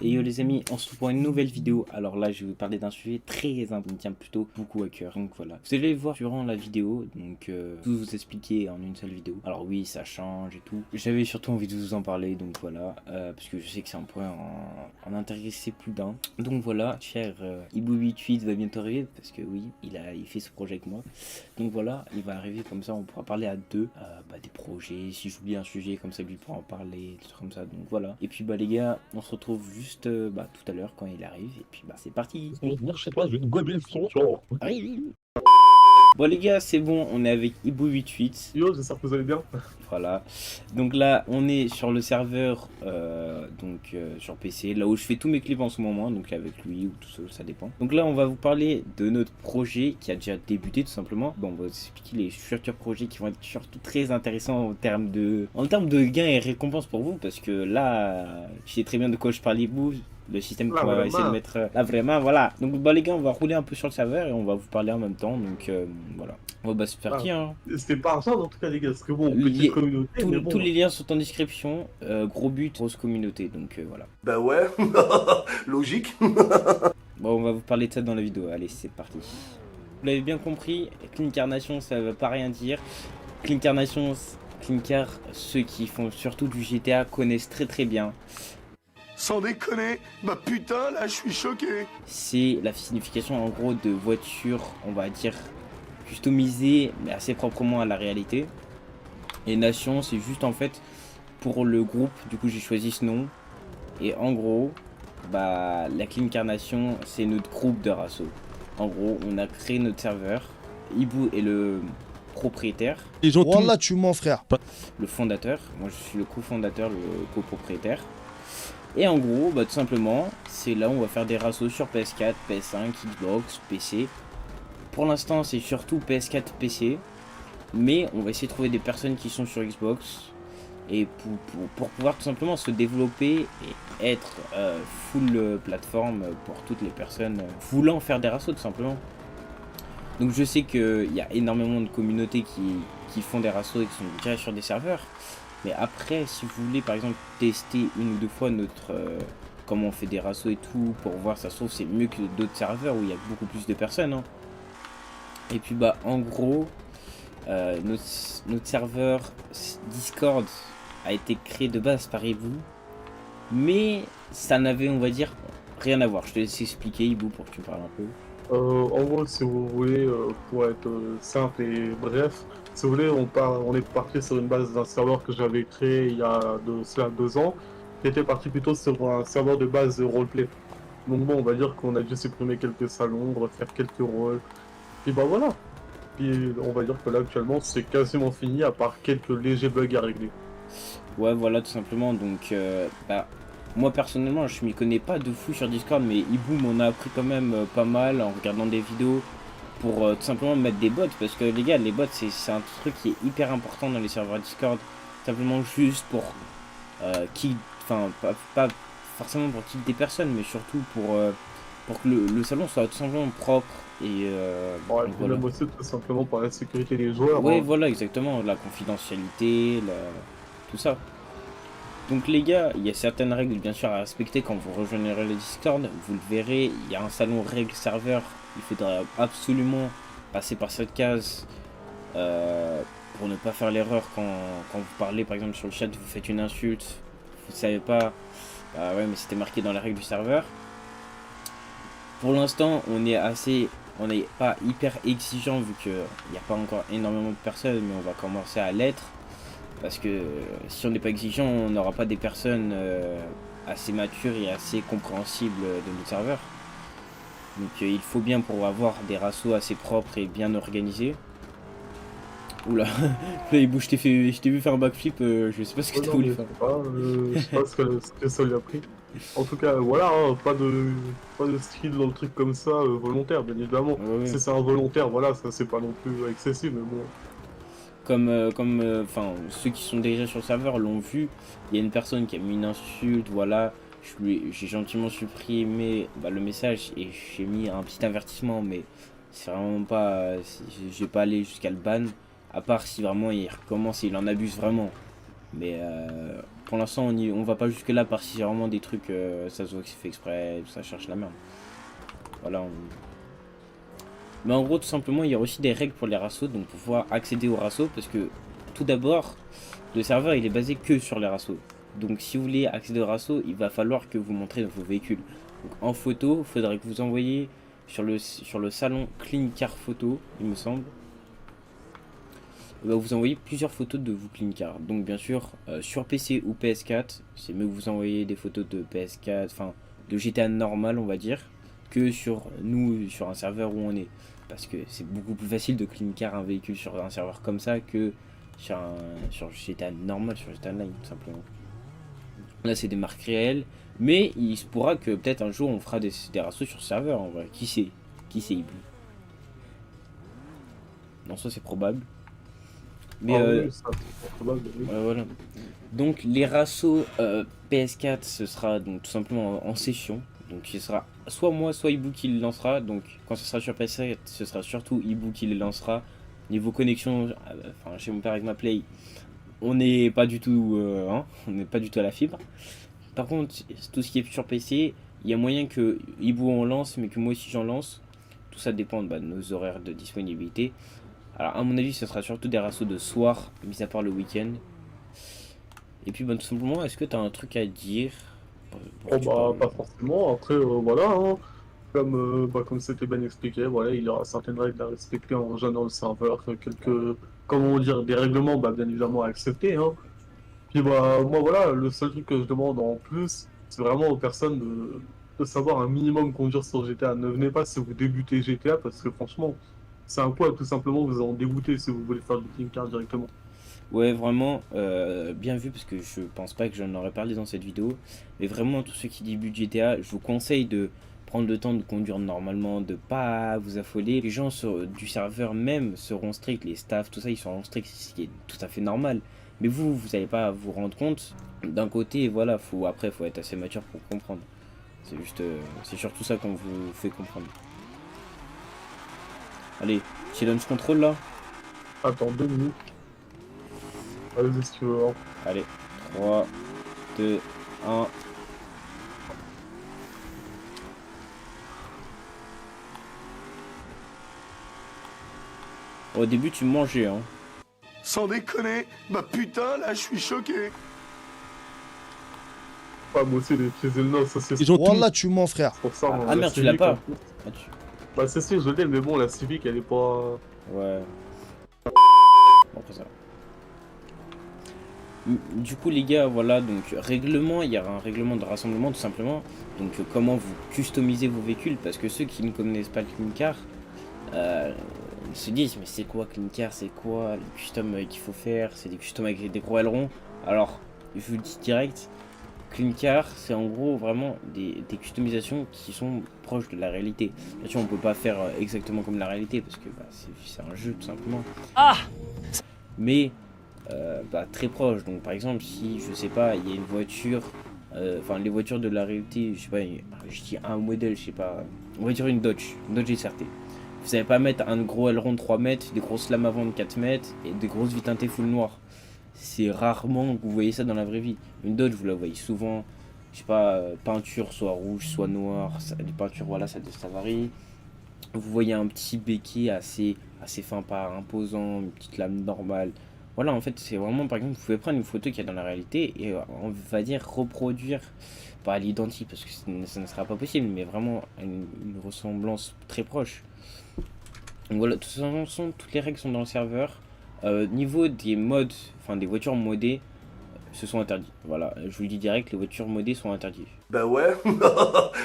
Et yo les amis, on se retrouve pour une nouvelle vidéo. Alors là, je vais vous parler d'un sujet très important qui me tient plutôt beaucoup à cœur. Donc voilà, vous allez le voir durant la vidéo, donc tout vous expliquer en une seule vidéo. Alors oui, ça change et tout. J'avais surtout envie de vous en parler, donc voilà, parce que je sais que c'est un point en intéresser plus d'un. Donc voilà, cher Ibou88 va bientôt arriver, parce que oui, il fait ce projet avec moi. Donc voilà, il va arriver comme ça, on pourra parler à deux des projets. Si j'oublie un sujet comme ça, lui pourra en parler, des trucs comme ça. Donc voilà. Et puis les gars, on se retrouve juste tout à l'heure quand il arrive. Et puis c'est parti. Venir chez toi, je vais te gober le son, tu vois. Bon les gars, c'est bon, on est avec Ibou88. Yo, j'espère que vous allez bien. Voilà. Donc là, on est sur le serveur, sur PC, là où je fais tous mes clips en ce moment, donc avec lui ou tout seul, ça dépend. Donc là, on va vous parler de notre projet qui a déjà débuté tout simplement. Bon, on va vous expliquer les futurs projets qui vont être surtout très intéressants en termes de gains et récompenses pour vous, parce que là, je sais très bien de quoi je parle, Ibou. Le système Là, qu'on va essayer de vraiment. mettre là vraiment, voilà. Donc les gars, on va rouler un peu sur le serveur et on va vous parler en même temps, donc voilà. Bon c'est Ah, parti hein. c'était pas argent en tout cas, les gars, parce que bon, petite Li- communauté, mais Tous bon. les liens sont en description. Gros but, grosse communauté. Donc voilà. Bah ouais, logique. Bon, on va vous parler de ça dans la vidéo. Allez, c'est parti. Vous l'avez bien compris, Clincarnation, ça veut pas rien dire. Clincarnation, Clinkar, ceux qui font surtout du GTA connaissent très bien. Sans déconner, bah putain, là je suis choqué. C'est la signification en gros de voiture, on va dire, customisée, mais assez proprement à la réalité. Et Nation, c'est juste en fait pour le groupe, du coup j'ai choisi ce nom. Et en gros, la Clincarnation, c'est notre groupe de Rasso. En gros, on a créé notre serveur. Ibou est le propriétaire, Les gens, Wallah, tu mens, frère. le fondateur. Moi, je suis le cofondateur, le copropriétaire. Et en gros, tout simplement, c'est là où on va faire des rassos sur PS4, PS5, Xbox, PC. Pour l'instant, c'est surtout PS4, PC. Mais on va essayer de trouver des personnes qui sont sur Xbox. Et pour pouvoir tout simplement se développer et être full plateforme pour toutes les personnes voulant faire des rassos tout simplement. Donc je sais qu'il y a énormément de communautés qui font des rassos et qui sont déjà sur des serveurs. Mais après, si vous voulez par exemple tester une ou deux fois notre comment on fait des rassos et tout, pour voir, ça se trouve c'est mieux que d'autres serveurs où il y a beaucoup plus de personnes. Hein. Et puis en gros, notre serveur Discord a été créé de base par Ibou, mais ça n'avait, on va dire, rien à voir. Je te laisse expliquer, Ibou, pour que tu parles un peu. En gros, si vous voulez, pour être simple et bref, si vous voulez, on est parti sur une base d'un serveur que j'avais créé il y a de cela 2 ans, qui était parti plutôt sur un serveur de base roleplay. Donc bon, on va dire qu'on a dû supprimer quelques salons, refaire quelques rôles, puis bah voilà. Puis on va dire que là actuellement c'est quasiment fini à part quelques légers bugs à régler. Ouais, voilà, tout simplement. Donc, moi personnellement, je m'y connais pas de fou sur Discord, mais Ibou m'en a appris quand même pas mal en regardant des vidéos pour tout simplement mettre des bots. Parce que les gars, les bots, c'est un truc qui est hyper important dans les serveurs Discord. Simplement juste pour pas forcément pour kill des personnes, mais surtout pour que le salon soit tout simplement propre. Et Ouais, donc et voilà. même aussi tout simplement par la sécurité des joueurs. Ouais, Hein. voilà, exactement. La confidentialité, tout ça. Donc les gars, il y a certaines règles bien sûr à respecter quand vous rejoindrez le Discord. Vous le verrez, il y a un salon règles serveur. Il faudra absolument passer par cette case pour ne pas faire l'erreur quand vous parlez par exemple sur le chat, vous faites une insulte, vous ne savez pas. Bah ouais, mais c'était marqué dans les règles du serveur. Pour l'instant, on n'est pas hyper exigeant vu qu'il n'y a pas encore énormément de personnes, mais on va commencer à l'être. Parce que si on n'est pas exigeant, on n'aura pas des personnes assez matures et assez compréhensibles de notre serveur. Donc il faut bien pour avoir des rassos assez propres et bien organisés. Oula, là il bouge, je t'ai vu faire un backflip, je sais pas ce que Ouais, tu non, voulais mais faire. je sais pas ce que ça lui a pris. En tout cas, voilà, hein, pas de skill dans le truc comme ça, volontaire, bien évidemment. Ouais, ouais. Si c'est involontaire, voilà, ça c'est pas non plus excessif, mais bon. Ceux qui sont déjà sur le serveur l'ont vu, il y a une personne qui a mis une insulte, voilà, j'ai gentiment supprimé le message et j'ai mis un petit avertissement, mais c'est vraiment pas, je vais pas aller jusqu'à le ban, à part si vraiment il recommence et il en abuse vraiment. Mais pour l'instant, on va pas jusque-là, parce que c'est vraiment des trucs, ça se voit que c'est fait exprès, ça cherche la merde. Voilà. Mais en gros, tout simplement, il y a aussi des règles pour les rassos, donc pour pouvoir accéder aux rassos, parce que tout d'abord, le serveur il est basé que sur les rassos. Donc si vous voulez accéder aux rassos, il va falloir que vous montrez vos véhicules. Donc en photo, il faudrait que vous envoyiez sur le salon Clean Car Photo, il me semble. Vous envoyez plusieurs photos de vos Clean Car. Donc bien sûr, sur PC ou PS4, c'est mieux que vous envoyez des photos de PS4, enfin de GTA normal on va dire, que sur un serveur où on est. Parce que c'est beaucoup plus facile de Clean Car un véhicule sur un serveur comme ça que sur GTA normal, sur GTA Online tout simplement. Là c'est des marques réelles, mais il se pourra que peut-être un jour on fera des rassos sur serveur en vrai. Qui sait Ibu. Non, ça c'est probable. Mais oui, ça, c'est probable, oui. voilà. Donc les rassos PS4 ce sera donc tout simplement en session. Donc ce sera soit moi soit Ibu qui le lancera. Donc quand ce sera sur PS4 ce sera surtout Ibu qui le lancera. Niveau connexion, enfin chez mon père avec ma Play, on n'est pas du tout on n'est pas du tout à la fibre. Par contre tout ce qui est sur PC, il y a moyen que Ibu en lance mais que moi aussi j'en lance. Tout ça dépend de nos horaires de disponibilité. Alors à mon avis ce sera surtout des rassos de soir, mis à part le week-end. Et puis tout simplement, est-ce que tu as un truc à dire pour Oh que tu bah parles pas forcément, après voilà, hein. Comme c'était bien expliqué, voilà, il y aura certaines règles à respecter en rejoignant le serveur, comment dire, des règlements bah, bien évidemment à accepter, hein. Puis bah moi voilà, le seul truc que je demande en plus, c'est vraiment aux personnes de savoir un minimum conduire sur GTA. Ne venez pas si vous débutez GTA parce que franchement, c'est un coup à tout simplement vous en dégoûter si vous voulez faire du clean car directement. Ouais, vraiment, bien vu, parce que je pense pas que j'en aurais parlé dans cette vidéo. Mais vraiment, tous ceux qui débutent GTA, je vous conseille de prendre le temps de conduire normalement, de pas vous affoler. Les gens du serveur même seront stricts, les staffs, tout ça, ils seront stricts, ce qui est tout à fait normal. Mais vous n'allez pas vous rendre compte. D'un côté, voilà, faut être assez mature pour comprendre. C'est juste, c'est surtout ça qu'on vous fait comprendre. Allez, tu launch control là. Attends 2 minutes. Allez, si tu veux, hein. Allez, 3, 2, 1. Au début, tu mangeais, hein. Sans déconner, bah putain, là, je suis choqué. Ah, moi aussi, les pieds et le nez, ça c'est Ils ont tout. Wallah, tu mens, frère. pour ça. Ah La merde, tu l'as Civic, pas. en plus. Ah, Bah c'est sûr, je l'ai, mais bon, la Civic, elle est pas... Ouais. Bon, après ça. Du coup, les gars, voilà, donc règlement, il y aura un règlement de rassemblement tout simplement. Donc, comment vous customisez vos véhicules, parce que ceux qui ne connaissent pas le Clean Car ils se disent, mais c'est quoi Clean Car, c'est quoi les customs qu'il faut faire, c'est des customs avec des gros ailerons. Alors, je vous le dis direct, Clean Car, c'est en gros vraiment des customisations qui sont proches de la réalité. Bien sûr, on peut pas faire exactement comme la réalité, parce que bah, c'est un jeu tout simplement. Ah! Mais très proche. Donc par exemple, si je sais pas, il y a une voiture, enfin les voitures de la réalité, je sais pas, je dis un modèle, je sais pas, on va dire une Dodge SRT. Vous savez pas mettre un gros aileron de 3 mètres, des grosses lames avant de 4 mètres et des grosses vitres teintées full noir. C'est rarement que vous voyez ça dans la vraie vie. Une Dodge, vous la voyez souvent, je sais pas, peinture soit rouge, soit noire, les peintures, voilà, ça varie. Vous voyez un petit béquet assez fin, pas imposant, une petite lame normale. Voilà, en fait, c'est vraiment, par exemple, vous pouvez prendre une photo qu'il y a dans la réalité et on va dire reproduire, pas à l'identique parce que ça ne sera pas possible, mais vraiment une ressemblance très proche. Donc voilà, de toute façon, toutes les règles sont dans le serveur. Niveau des modes, enfin des voitures modées, ce sont interdits. Voilà, je vous le dis direct, les voitures modées sont interdites. Bah ouais,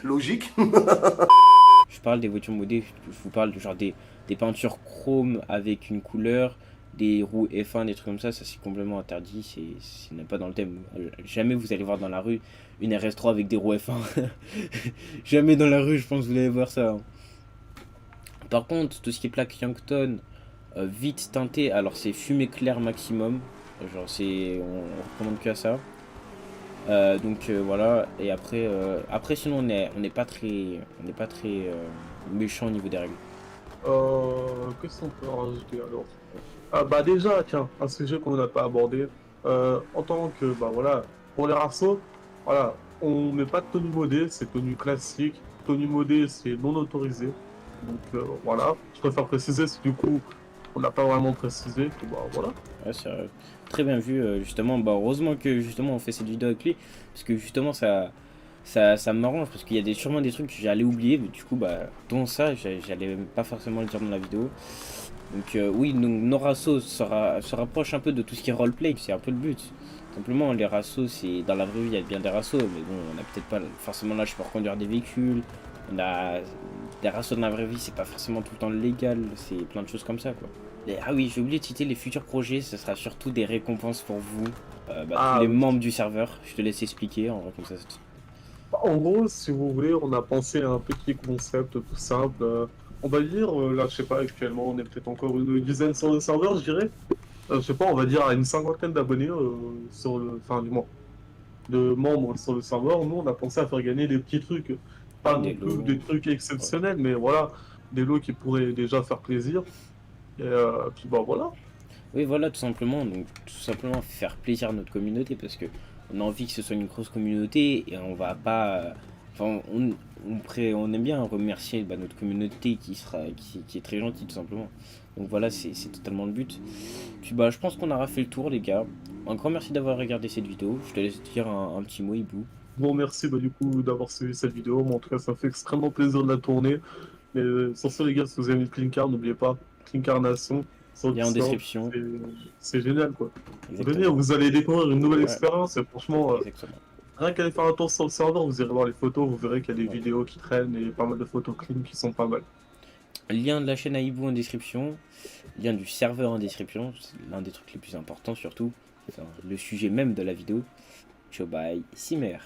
logique. Je parle des voitures modées, je vous parle de genre des peintures chrome avec une couleur, des roues F1, des trucs comme ça c'est complètement interdit, c'est n'est pas dans le thème. Jamais vous allez voir dans la rue une RS3 avec des roues F1. Jamais dans la rue, je pense que vous allez voir ça. Par contre, tout ce qui est plaque Yankton, vite teinté, alors c'est fumée claire maximum. Genre on recommande que à ça. Voilà, et après sinon on n'est pas très méchant au niveau des règles. Qu'est-ce qu'on peut rajouter alors? Ah bah déjà, tiens, un sujet qu'on n'a pas abordé, En tant que, bah voilà, pour les rassos, voilà, on met pas de tenue modée, c'est tenue classique. Tenue modée, c'est non autorisé. Donc voilà, je préfère préciser, si du coup, on n'a pas vraiment précisé, que, bah voilà. Ouais, c'est très bien vu, justement. Bah, heureusement que justement on fait cette vidéo avec lui, parce que justement ça m'arrange, parce qu'il y a sûrement des trucs que j'allais oublier, mais du coup, bah, dont ça, j'allais même pas forcément le dire dans la vidéo. Donc, oui, nos rassos se rapprochent un peu de tout ce qui est roleplay, c'est un peu le but. Simplement, les rassos, c'est dans la vraie vie, il y a bien des rassos, mais bon, on n'a peut-être pas forcément l'âge pour conduire des véhicules. On a des rassos dans la vraie vie, c'est pas forcément tout le temps légal, c'est plein de choses comme ça, quoi. Ah oui, j'ai oublié de citer les futurs projets, ce sera surtout des récompenses pour vous, tous Ah les oui. membres du serveur. Je te laisse expliquer, en vrai, comme ça. En gros, si vous voulez, on a pensé à un petit concept tout simple. On va dire, là, je sais pas, actuellement, on est peut-être encore une dizaine sur le serveur, je dirais. Je sais pas, on va dire à une cinquantaine d'abonnés sur le, enfin, du moins, de membres sur le serveur. Nous, on a pensé à faire gagner des petits trucs, pas Ouais, non des plus lots. des trucs Ouais. exceptionnels, mais voilà, des lots qui pourraient déjà faire plaisir. Et puis, bah voilà. Oui, voilà, tout simplement. Donc, tout simplement faire plaisir à notre communauté parce que on a envie que ce soit une grosse communauté et on va pas. Enfin, on aime bien remercier notre communauté qui est très gentille, tout simplement. Donc, voilà, c'est totalement le but. Puis, bah, je pense qu'on aura fait le tour, les gars. Un grand merci d'avoir regardé cette vidéo. Je te laisse dire un petit mot, Hibou. Je vous remercie bah, du coup d'avoir suivi cette vidéo. Moi, en tout cas, ça fait extrêmement plaisir de la tourner. Mais sur ce, les gars, si vous avez mis Clincar, n'oubliez pas, Clincarnation sur Lien en Discord, description. c'est génial quoi. Venez, Exactement. vous allez découvrir une nouvelle Ouais, expérience et franchement, exactement. rien qu'aller faire un tour sur le serveur, vous irez voir les photos, vous verrez qu'il y a des Ouais. vidéos qui traînent et pas mal de photos clean qui sont pas mal. Lien de la chaîne à Hibou en description. Lien du serveur en description. C'est l'un des trucs les plus importants, surtout. Enfin, le sujet même de la vidéo. Ciao, bye, Simer.